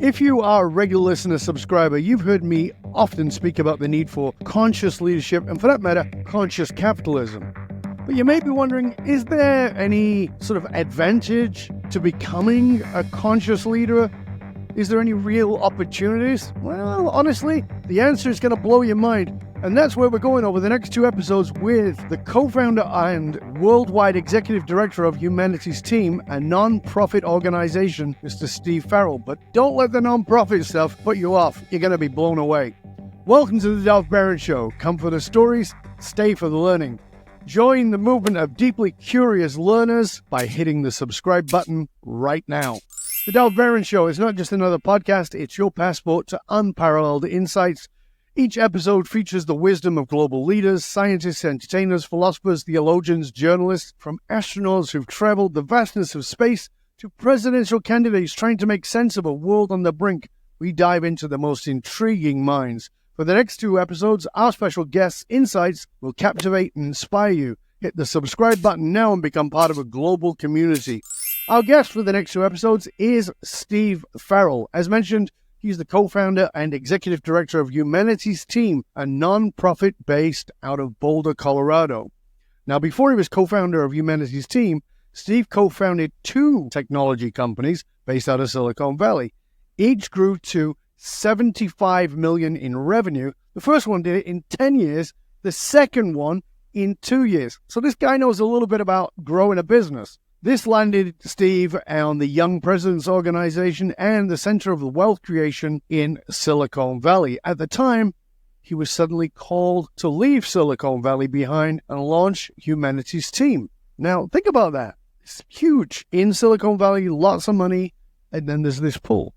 If you are a regular listener subscriber, you've heard me often speak about the need for conscious leadership and, for that matter, conscious capitalism. But you may be wondering, is there any sort of advantage to becoming a conscious leader? Is there any real opportunities? Well, honestly, the answer is going to blow your mind. And that's where we're going over the next 2 episodes with the co-founder and worldwide executive director of Humanity's Team, a non-profit organization, Mr. Steve Farrell. But don't let the non-profit stuff put you off. You're going to be blown away. Welcome to the Dov Barron Show. Come for the stories, stay for the learning. Join the movement of deeply curious learners by hitting the subscribe button right now. The Dov Barron Show is not just another podcast, it's your passport to unparalleled insights. Each episode features the wisdom of global leaders, scientists, entertainers, philosophers, theologians, journalists, from astronauts who've traveled the vastness of space to presidential candidates trying to make sense of a world on the brink. We dive into the most intriguing minds. For the next 2 episodes, our special guests' insights will captivate and inspire you. Hit the subscribe button now and become part of a global community. Our guest for the next 2 episodes is Steve Farrell. As mentioned, he's the co-founder and executive director of Humanity's Team, a non-profit based out of Boulder, Colorado. Now, before he was co-founder of Humanity's Team, Steve co-founded 2 technology companies based out of Silicon Valley. Each grew to $75 million in revenue. The first one did it in 10 years, the second one in 2 years. So this guy knows a little bit about growing a business. This landed Steve on the Young Presidents Organization and the Center of Wealth Creation in Silicon Valley. At the time, he was suddenly called to leave Silicon Valley behind and launch Humanity's Team. Now, think about that. It's huge. In Silicon Valley, lots of money, and then there's this pull.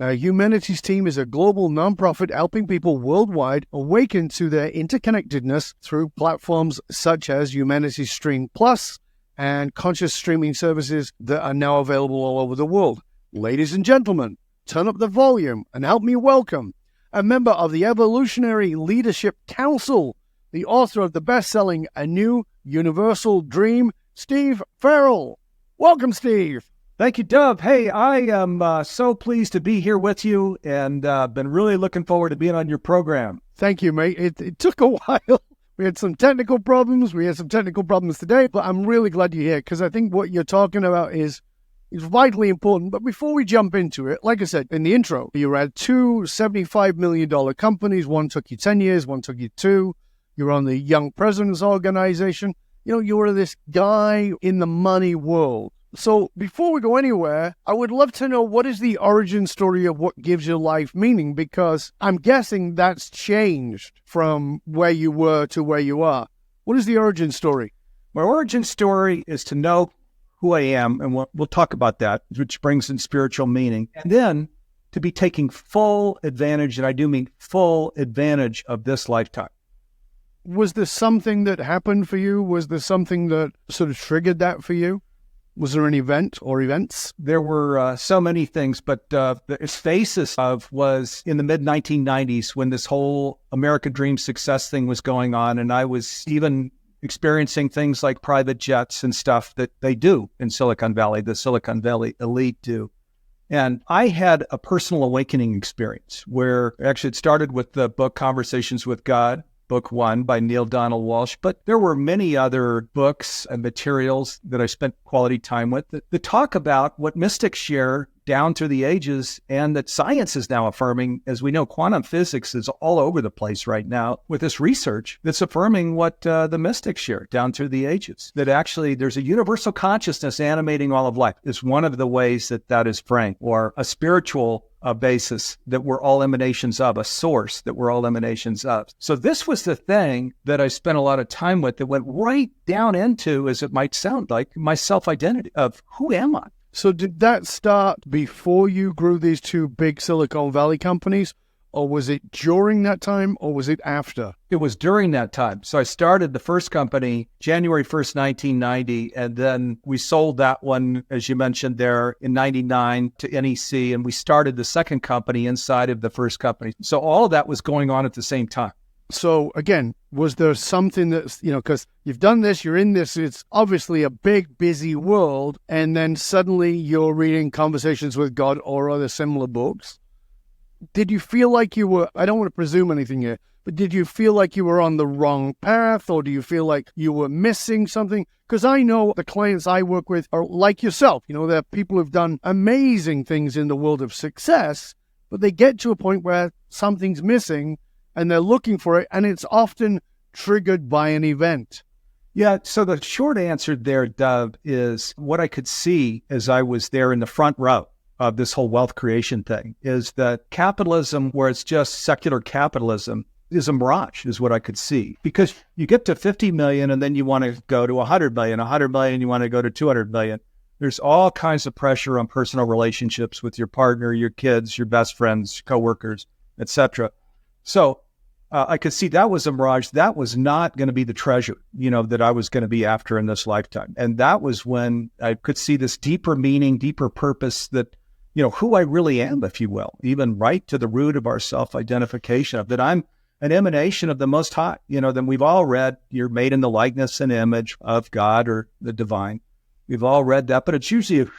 Humanity's Team is a global nonprofit helping people worldwide awaken to their interconnectedness through platforms such as Humanity's Stream Plus and conscious streaming services that are now available all over the world. Ladies and gentlemen, turn up the volume and help me welcome a member of the Evolutionary Leadership Council, the author of the best-selling A New Universal Dream, Steve Farrell. Welcome, Steve. Thank you, Dov. Hey, I am so pleased to be here with you and been really looking forward to being on your program. Thank you, mate. It took a while. We had some technical problems. We had some technical problems today, but I'm really glad you're here because I think what you're talking about is vitally important. But before we jump into it, like I said in the intro, you had 2 $75 million companies. One took you 10 years, one took you 2. You're on the Young Presidents Organization. You know, you were this guy in the money world. So before we go anywhere, I would love to know what is the origin story of what gives your life meaning, because I'm guessing that's changed from where you were to where you are. What is the origin story? My origin story is to know who I am, and we'll talk about that, which brings in spiritual meaning, and then to be taking full advantage, and I do mean full advantage of this lifetime. Was there something that happened for you? Was there something that sort of triggered that for you? Was there an event or events? There were so many things, but the basis of was in the mid-1990s when this whole American Dream success thing was going on, and I was even experiencing things like private jets and stuff that they do in Silicon Valley, the Silicon Valley elite do. And I had a personal awakening experience where actually it started with the book Conversations with God, Book 1 by Neil Donald Walsh, but there were many other books and materials that I spent quality time with that talk about what mystics share down through the ages and that science is now affirming. As we know, quantum physics is all over the place right now with this research that's affirming what the mystics share down through the ages, that actually there's a universal consciousness animating all of life is one of the ways that is framed, or a spiritual basis that we're all emanations of, a source that we're all emanations of. So this was the thing that I spent a lot of time with that went right down into, as it might sound like, my self-identity of who am I? So did that start before you grew these 2 big Silicon Valley companies, or was it during that time, or was it after? It was during that time. So I started the first company January 1st, 1990, and then we sold that one, as you mentioned there, in 99 to NEC, and we started the second company inside of the first company. So all of that was going on at the same time. So again, was there something that's, because you've done this, you're in this, it's obviously a big, busy world, and then suddenly you're reading Conversations with God or other similar books. did you feel like you were, I don't want to presume anything here, but did you feel like you were on the wrong path, or do you feel like you were missing something? Because I know the clients I work with are like yourself. They're people who've done amazing things in the world of success, but they get to a point where something's missing and they're looking for it, and it's often triggered by an event. Yeah, so the short answer there, Dov, is what I could see as I was there in the front row of this whole wealth creation thing is that capitalism, where it's just secular capitalism, is a mirage, is what I could see. Because you get to 50 million and then you want to go to 100 million, 100 million, you want to go to 200 million. There's all kinds of pressure on personal relationships with your partner, your kids, your best friends, coworkers, etc. So I could see that was a mirage. That was not going to be the treasure, that I was going to be after in this lifetime. And that was when I could see this deeper meaning, deeper purpose that, who I really am, if you will, even right to the root of our self-identification of that I'm an emanation of the Most High. Then we've all read, you're made in the likeness and image of God or the divine. We've all read that, but it's usually,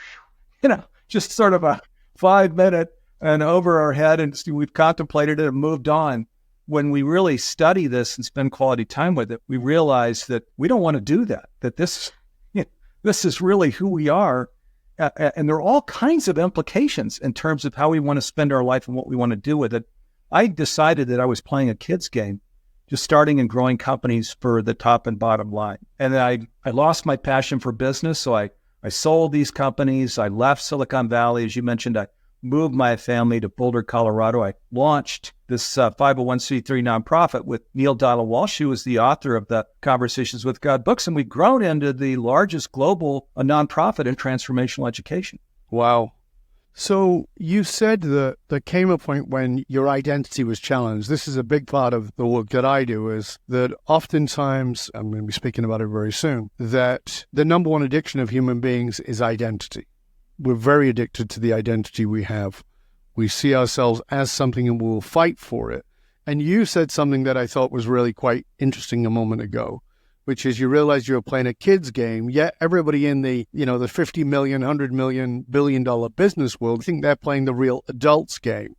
just sort of a 5-minute and over our head, and we've contemplated it and moved on. When we really study this and spend quality time with it, we realize that we don't want to do that this is really who we are. And there are all kinds of implications in terms of how we want to spend our life and what we want to do with it. I decided that I was playing a kid's game, just starting and growing companies for the top and bottom line. And I lost my passion for business. So I sold these companies. I left Silicon Valley. As you mentioned, I moved my family to Boulder, Colorado. I launched this 501c3 nonprofit with Neil Donald Walsh, who is the author of the Conversations with God books. And we've grown into the largest global nonprofit in transformational education. Wow. So you said that there came a point when your identity was challenged. This is a big part of the work that I do, is that oftentimes, I'm going to be speaking about it very soon, that the number one addiction of human beings is identity. We're very addicted to the identity we have. We see ourselves as something and we'll fight for it. And you said something that I thought was really quite interesting a moment ago, which is you realize you're playing a kid's game, yet everybody in the 50 million, 100 million, billion-dollar business world think they're playing the real adult's game.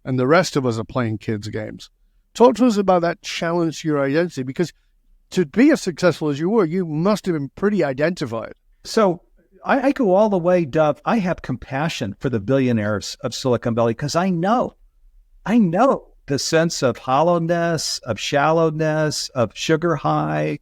And the rest of us are playing kids' games. Talk to us about that challenge to your identity, because to be as successful as you were, you must have been pretty identified. So I go all the way, Dov. I have compassion for the billionaires of Silicon Valley because I know the sense of hollowness, of shallowness, of sugar high.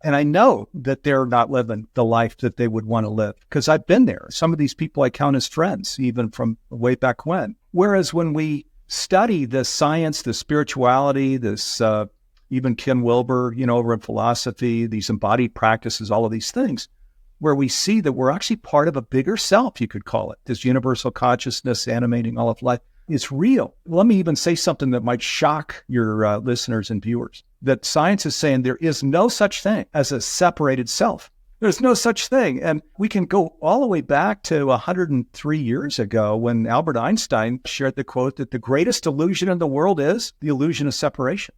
And I know that they're not living the life that they would want to live because I've been there. Some of these people I count as friends, even from way back when. Whereas when we study the science, the spirituality, this even Ken Wilber, over in philosophy, these embodied practices, all of these things, where we see that we're actually part of a bigger self, you could call it, this universal consciousness animating all of life. It's real. Let me even say something that might shock your listeners and viewers, that science is saying there is no such thing as a separated self. There's no such thing. And we can go all the way back to 103 years ago when Albert Einstein shared the quote that the greatest illusion in the world is the illusion of separation.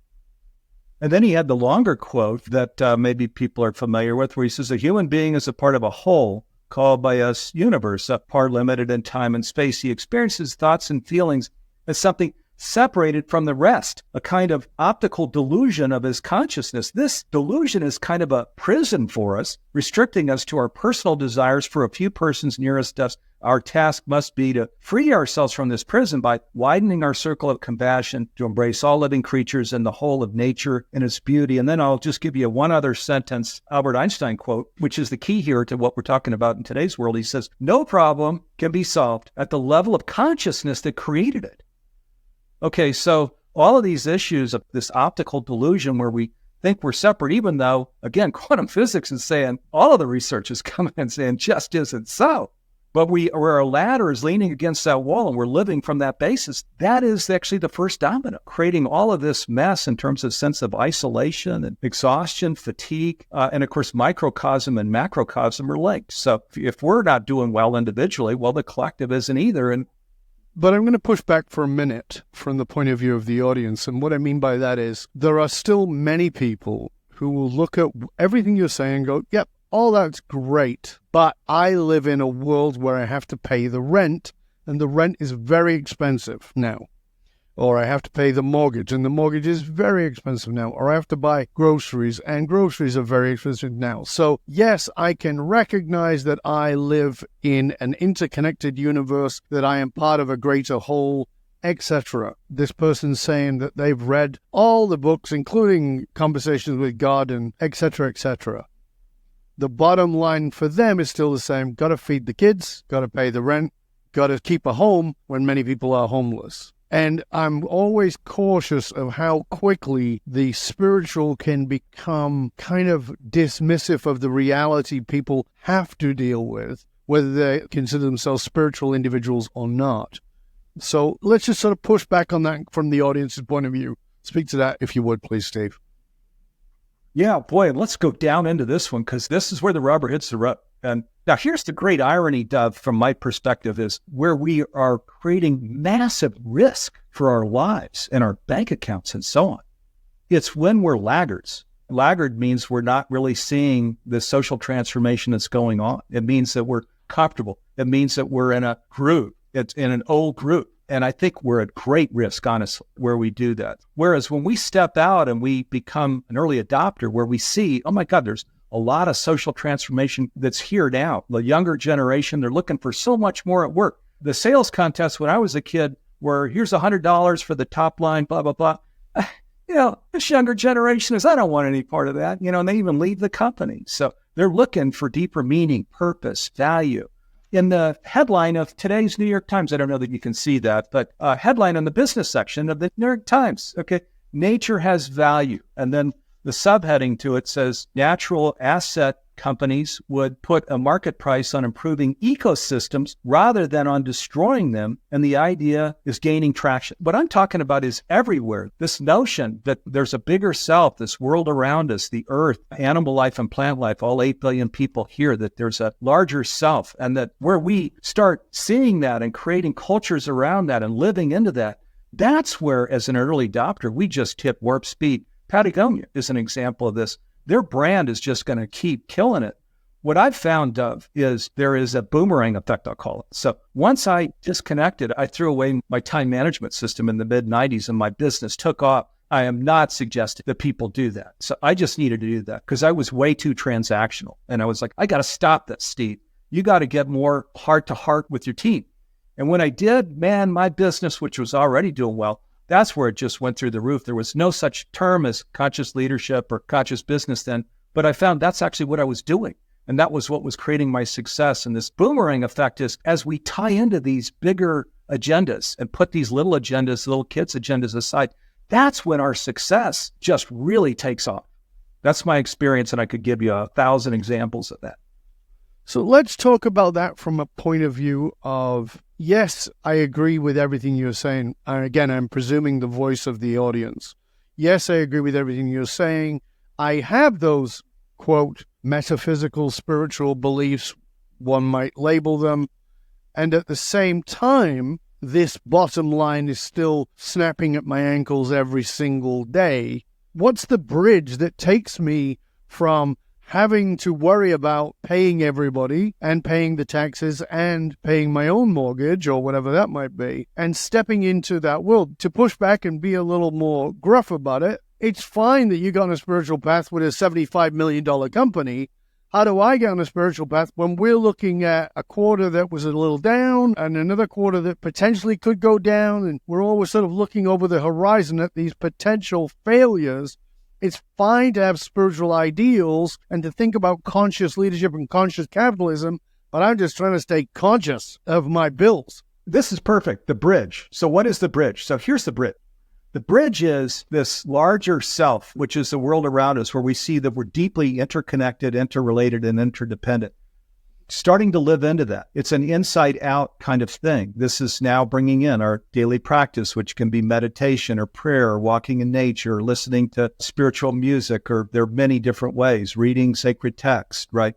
And then he had the longer quote that maybe people are familiar with, where he says, a human being is a part of a whole called by us universe, a part limited in time and space. He experiences thoughts and feelings as something separated from the rest, a kind of optical delusion of his consciousness. This delusion is kind of a prison for us, restricting us to our personal desires for a few persons nearest us. Our task must be to free ourselves from this prison by widening our circle of compassion to embrace all living creatures and the whole of nature and its beauty. And then I'll just give you one other sentence, Albert Einstein quote, which is the key here to what we're talking about in today's world. He says, no problem can be solved at the level of consciousness that created it. Okay, so all of these issues of this optical delusion where we think we're separate, even though, again, quantum physics is saying, all of the research is coming and saying just isn't so. But where our ladder is leaning against that wall and we're living from that basis, that is actually the first domino, creating all of this mess in terms of sense of isolation and exhaustion, fatigue, and of course, microcosm and macrocosm are linked. So if we're not doing well individually, well, the collective isn't either. But I'm going to push back for a minute from the point of view of the audience. And what I mean by that is there are still many people who will look at everything you're saying and go, yep, all that's great, but I live in a world where I have to pay the rent, and the rent is very expensive now. or I have to pay the mortgage, and the mortgage is very expensive now, or I have to buy groceries, and groceries are very expensive now. So yes, I can recognize that I live in an interconnected universe, that I am part of a greater whole, etc. This person's saying that they've read all the books, including Conversations with God and etc., etc. The bottom line for them is still the same. Got to feed the kids, got to pay the rent, got to keep a home when many people are homeless. And I'm always cautious of how quickly the spiritual can become kind of dismissive of the reality people have to deal with, whether they consider themselves spiritual individuals or not. So let's just sort of push back on that from the audience's point of view. Speak to that, if you would, please, Steve. Yeah, boy, let's go down into this one, because this is where the rubber hits the road. And now here's the great irony, Dov, from my perspective, is where we are creating massive risk for our lives and our bank accounts and so on. It's when we're laggards. Laggard means we're not really seeing the social transformation that's going on. It means that we're comfortable. It means that we're in a group. It's in an old group. And I think we're at great risk, honestly, where we do that. Whereas when we step out and we become an early adopter, where we see, oh my God, there's a lot of social transformation that's here now. The younger generation, they're looking for so much more at work. The sales contests when I was a kid were, here's $100 for the top line, blah, blah, blah. This younger generation is, I don't want any part of that, and they even leave the company. So they're looking for deeper meaning, purpose, value. In the headline of today's New York Times, I don't know that you can see that, but headline in the business section of the New York Times, okay, nature has value. And then the subheading to it says, natural asset companies would put a market price on improving ecosystems rather than on destroying them. And the idea is gaining traction. What I'm talking about is everywhere. This notion that there's a bigger self, this world around us, the earth, animal life and plant life, all 8 billion people here, that there's a larger self, and that where we start seeing that and creating cultures around that and living into that, that's where, as an early adopter, we just hit warp speed. Patagonia is an example of this. Their brand is just going to keep killing it. What I've found, Dov, is there is a boomerang effect, I'll call it. So once I disconnected, I threw away my time management system in the mid-90s and my business took off. I am not suggesting that people do that. So I just needed to do that because I was way too transactional. And I was like, I got to stop that, Steve. You got to get more heart to heart with your team. And when I did, man, my business, which was already doing well, that's where it just went through the roof. There was no such term as conscious leadership or conscious business then, but I found that's actually what I was doing. And that was what was creating my success. And this boomerang effect is, as we tie into these bigger agendas and put these little agendas, little kids' agendas aside, that's when our success just really takes off. That's my experience, and I could give you 1,000 examples of that. So let's talk about that from a point of view of, yes, I agree with everything you're saying. And again, I'm presuming the voice of the audience. Yes, I agree with everything you're saying. I have those, quote, metaphysical, spiritual beliefs, one might label them. And at the same time, this bottom line is still snapping at my ankles every single day. What's the bridge that takes me from having to worry about paying everybody and paying the taxes and paying my own mortgage or whatever that might be, and stepping into that world? To push back and be a little more gruff about it, it's fine that you got on a spiritual path with a $75 million company. How do I get on a spiritual path when we're looking at a quarter that was a little down and another quarter that potentially could go down, and we're always sort of looking over the horizon at these potential failures? It's fine to have spiritual ideals and to think about conscious leadership and conscious capitalism, but I'm just trying to stay conscious of my bills. This is perfect, the bridge. So what is the bridge? So here's the bridge. The bridge is this larger self, which is the world around us, where we see that we're deeply interconnected, interrelated, and interdependent. Starting to live into that. It's an inside-out kind of thing. This is now bringing in our daily practice, which can be meditation or prayer or walking in nature or listening to spiritual music, or there are many different ways, reading sacred text, right?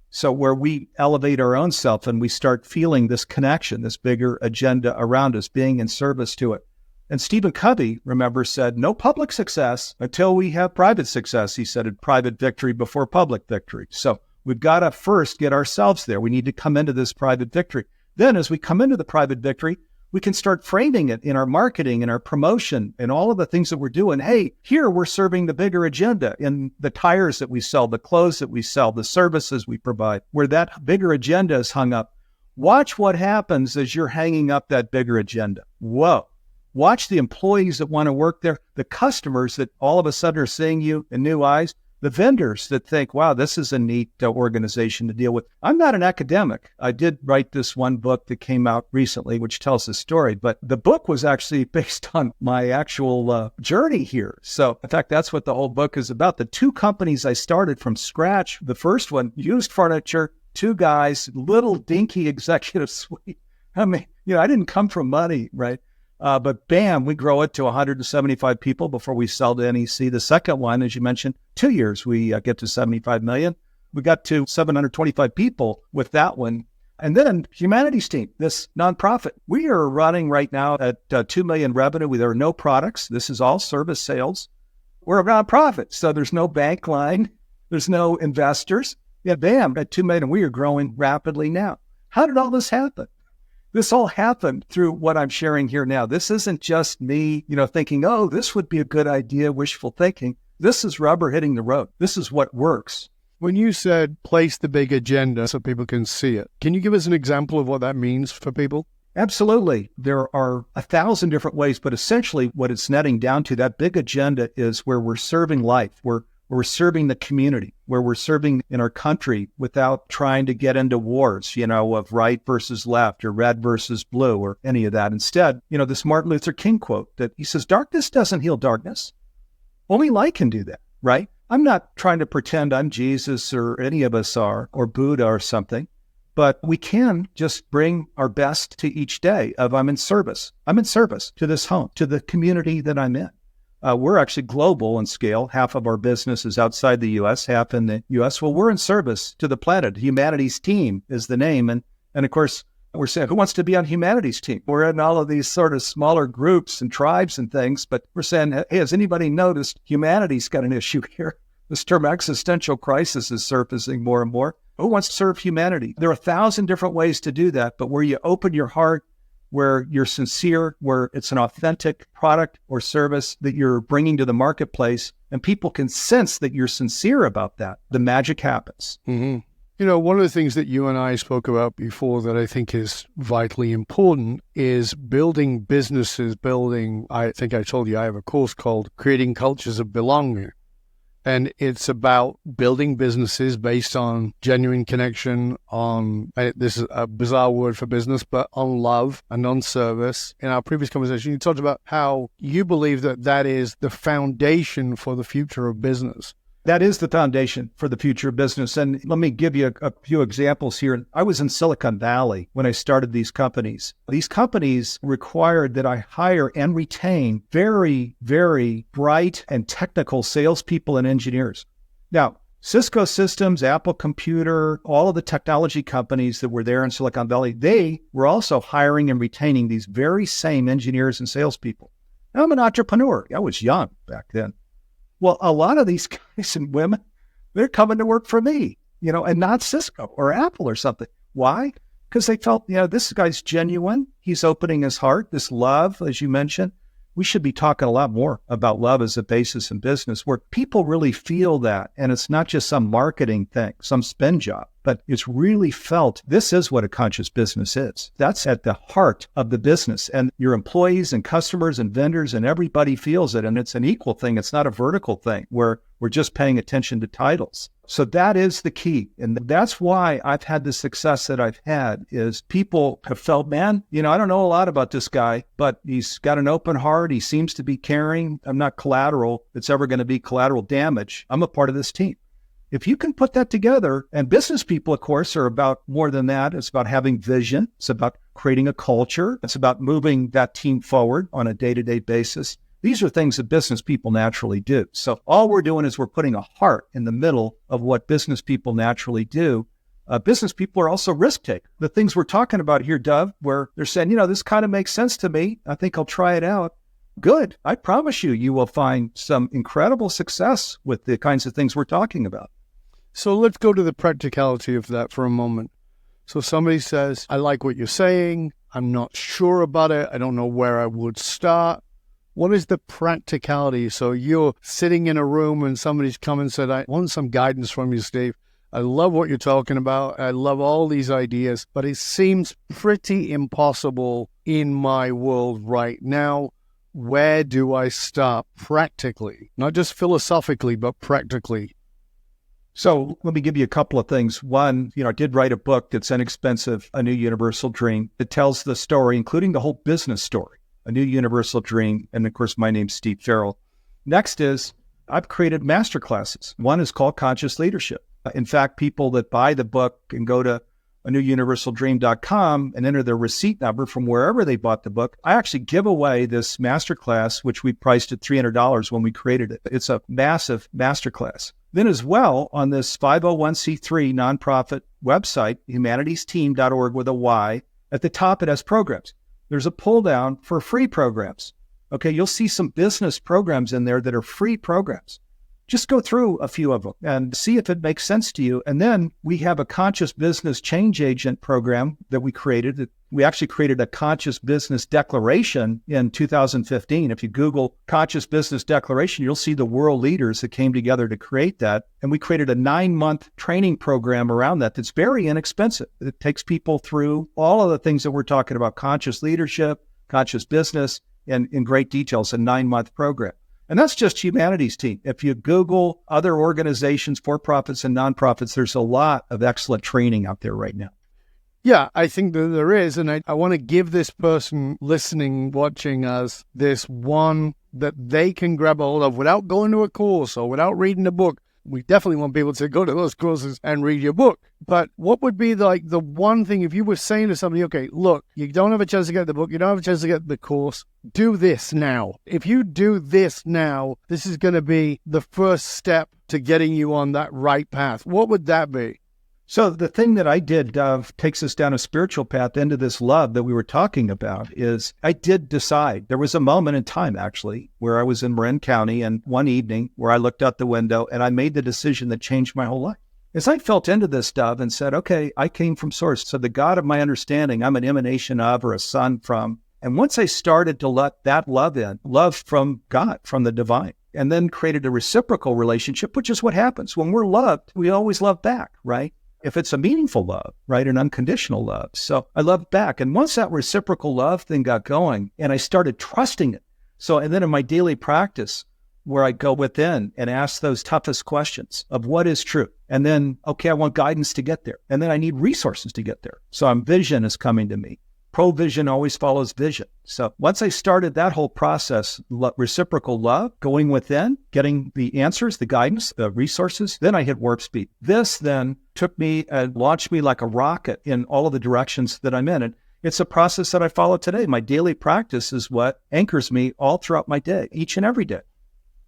So where we elevate our own self and we start feeling this connection, this bigger agenda around us, being in service to it. And Stephen Covey, remember, said, no public success until we have private success. He said, private victory before public victory. So we've got to first get ourselves there. We need to come into this private victory. Then as we come into the private victory, we can start framing it in our marketing and our promotion and all of the things that we're doing. Hey, here we're serving the bigger agenda in the tires that we sell, the clothes that we sell, the services we provide, where that bigger agenda is hung up. Watch what happens as you're hanging up that bigger agenda. Whoa. Watch the employees that want to work there, the customers that all of a sudden are seeing you in new eyes, the vendors that think, wow, this is a neat organization to deal with. I'm not an academic. I did write this one book that came out recently, which tells the story, but the book was actually based on my actual journey here. So in fact, that's what the whole book is about. The two companies I started from scratch, the first one, used furniture, two guys, little dinky executive suite. I mean, I didn't come from money, right? But bam, we grow it to 175 people before we sell to NEC. The second one, as you mentioned, 2 years, we get to 75 million. We got to 725 people with that one. And then Humanities Team, this nonprofit, we are running right now at 2 million revenue. There are no products. This is all service sales. We're a nonprofit. So there's no bank line. There's no investors. Yeah, bam, at 2 million, we are growing rapidly now. How did all this happen? This all happened through what I'm sharing here now. This isn't just me, thinking, oh, this would be a good idea, wishful thinking. This is rubber hitting the road. This is what works. When you said place the big agenda so people can see it, can you give us an example of what that means for people? Absolutely. There are 1,000 different ways, but essentially what it's netting down to, that big agenda is where we're serving life, where we're serving the community, where we're serving in our country without trying to get into wars, of right versus left or red versus blue or any of that. Instead, this Martin Luther King quote that he says, darkness doesn't heal darkness. Only light can do that, right? I'm not trying to pretend I'm Jesus or any of us are, or Buddha or something, but we can just bring our best to each day of I'm in service. I'm in service to this home, to the community that I'm in. We're actually global in scale. Half of our business is outside the U.S., half in the U.S. Well, we're in service to the planet. Humanities Team is the name. And of course, we're saying, who wants to be on Humanities Team? We're in all of these sort of smaller groups and tribes and things, but we're saying, hey, has anybody noticed humanity's got an issue here? This term existential crisis is surfacing more and more. Who wants to serve humanity? There are 1,000 different ways to do that, but where you open your heart, where you're sincere, where it's an authentic product or service that you're bringing to the marketplace, and people can sense that you're sincere about that, the magic happens. Mm-hmm. One of the things that you and I spoke about before that I think is vitally important is building businesses, I think I told you I have a course called Creating Cultures of Belonging. And it's about building businesses based on genuine connection, this is a bizarre word for business, but on love and on service. In our previous conversation, you talked about how you believe that is the foundation for the future of business. That is the foundation for the future of business. And let me give you a few examples here. I was in Silicon Valley when I started these companies. These companies required that I hire and retain very, very bright and technical salespeople and engineers. Now, Cisco Systems, Apple Computer, all of the technology companies that were there in Silicon Valley, they were also hiring and retaining these very same engineers and salespeople. Now, I'm an entrepreneur. I was young back then. Well, a lot of these guys and women, they're coming to work for me, and not Cisco or Apple or something. Why? Because they felt, this guy's genuine. He's opening his heart. This love, as you mentioned, we should be talking a lot more about love as a basis in business where people really feel that. And it's not just some marketing thing, some spin job, but it's really felt. This is what a conscious business is. That's at the heart of the business. And your employees and customers and vendors and everybody feels it. And it's an equal thing. It's not a vertical thing where we're just paying attention to titles. So that is the key. And that's why I've had the success that I've had is people have felt, man, I don't know a lot about this guy, but he's got an open heart. He seems to be caring. I'm not collateral. It's ever going to be collateral damage. I'm a part of this team. If you can put that together, and business people, of course, are about more than that. It's about having vision. It's about creating a culture. It's about moving that team forward on a day-to-day basis. These are things that business people naturally do. So all we're doing is we're putting a heart in the middle of what business people naturally do. Business people are also risk takers. The things we're talking about here, Dove, where they're saying, this kind of makes sense to me. I think I'll try it out. Good. I promise you will find some incredible success with the kinds of things we're talking about. So let's go to the practicality of that for a moment. So somebody says, I like what you're saying. I'm not sure about it. I don't know where I would start. What is the practicality? So you're sitting in a room and somebody's come and said, I want some guidance from you, Steve. I love what you're talking about. I love all these ideas, but it seems pretty impossible in my world right now. Where do I start practically? Not just philosophically, but practically. So let me give you a couple of things. One, I did write a book that's inexpensive, A New Universal Dream. It tells the story, including the whole business story, A New Universal Dream. And of course, my name's Steve Farrell. Next is I've created masterclasses. One is called Conscious Leadership. In fact, people that buy the book can go to anewuniversaldream.com and enter their receipt number from wherever they bought the book. I actually give away this masterclass, which we priced at $300 when we created it. It's a massive masterclass. Then as well, on this 501c3 nonprofit website, humanitiesteam.org with a Y, at the top it has programs. There's a pull down for free programs. Okay, you'll see some business programs in there that are free programs. Just go through a few of them and see if it makes sense to you. And then we have a conscious business change agent program that we created. We actually created a conscious business declaration in 2015. If you Google conscious business declaration, you'll see the world leaders that came together to create that. And we created a 9-month training program around that that's very inexpensive. It takes people through all of the things that we're talking about, conscious leadership, conscious business, and in great details, a 9-month program. And that's just Humanities Team. If you Google other organizations, for-profits and nonprofits, there's a lot of excellent training out there right now. Yeah, I think that there is. And I want to give this person listening, watching us, this one that they can grab a hold of without going to a course or without reading a book. We definitely want people to go to those courses and read your book. But what would be like the one thing if you were saying to somebody, okay, look, you don't have a chance to get the book, you don't have a chance to get the course, do this now. If you do this now, this is going to be the first step to getting you on that right path. What would that be? So the thing that I did takes us down a spiritual path into this love that we were talking about is I did decide. There was a moment in time, actually, where I was in Marin County and one evening where I looked out the window and I made the decision that changed my whole life. As I felt into this stuff and said, okay, I came from source. So the God of my understanding, I'm an emanation of or a son from. And once I started to let that love in, love from God, from the divine, and then created a reciprocal relationship, which is what happens. When we're loved, we always love back, right? If it's a meaningful love, right? An unconditional love. So I loved back. And once that reciprocal love thing got going and I started trusting it. So, and then in my daily practice where I go within and ask those toughest questions of what is true. And then, okay, I want guidance to get there. And then I need resources to get there. So vision is coming to me. Provision always follows vision. So once I started that whole process, reciprocal love, going within, getting the answers, the guidance, the resources, then I hit warp speed. This then took me and launched me like a rocket in all of the directions that I'm in. And it's a process that I follow today. My daily practice is what anchors me all throughout my day, each and every day.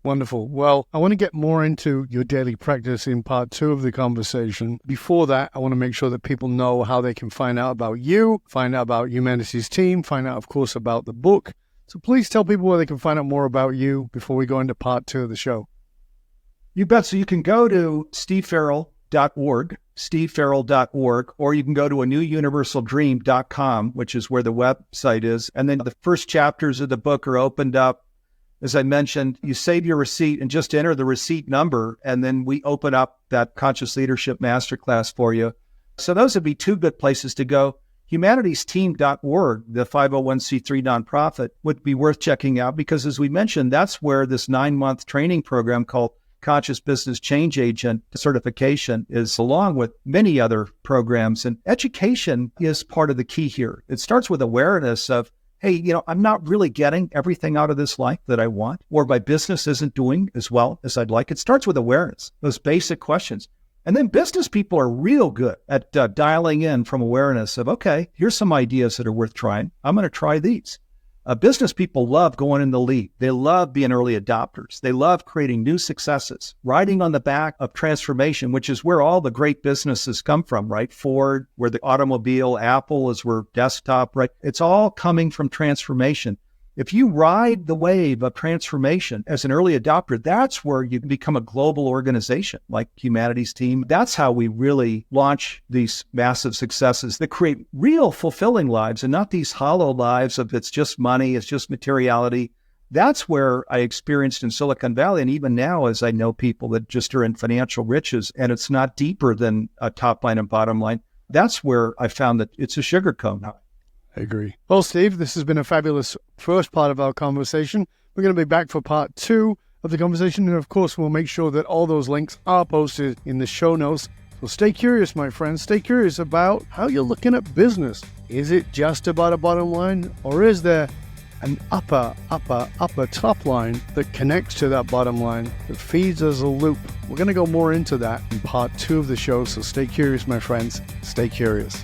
Wonderful. Well, I want to get more into your daily practice in part 2 of the conversation. Before that, I want to make sure that people know how they can find out about you, find out about Humanities Team, find out, of course, about the book. So please tell people where they can find out more about you before we go into part 2 of the show. You bet. So you can go to stevefarrell.org, stevefarrell.org, or you can go to anewuniversaldream.com, which is where the website is. And then the first chapters of the book are opened up. As I mentioned, you save your receipt and just enter the receipt number, and then we open up that Conscious Leadership Masterclass for you. So those would be 2 good places to go. Humanitiesteam.org, the 501c3 nonprofit, would be worth checking out because, as we mentioned, that's where this 9-month training program called Conscious Business Change Agent certification is, along with many other programs. And education is part of the key here. It starts with awareness of, hey, I'm not really getting everything out of this life that I want, or my business isn't doing as well as I'd like. It starts with awareness, those basic questions. And then business people are real good at dialing in from awareness of, okay, here's some ideas that are worth trying. I'm going to try these. Business people love going in the lead. They love being early adopters. They love creating new successes, riding on the back of transformation, which is where all the great businesses come from, right? Ford, where the automobile, Apple is where desktop, right? It's all coming from transformation. If you ride the wave of transformation as an early adopter, that's where you become a global organization like Humanity's Team. That's how we really launch these massive successes that create real fulfilling lives and not these hollow lives of it's just money, it's just materiality. That's where I experienced in Silicon Valley. And even now, as I know people that just are in financial riches and it's not deeper than a top line and bottom line, that's where I found that it's a sugar cone. I agree. Well, Steve, this has been a fabulous first part of our conversation. We're going to be back for part 2 of the conversation. And of course, we'll make sure that all those links are posted in the show notes. So stay curious, my friends. Stay curious about how you're looking at business. Is it just about a bottom line, or is there an upper top line that connects to that bottom line, that feeds as a loop? We're going to go more into that in part 2 of the show. So stay curious, my friends. Stay curious.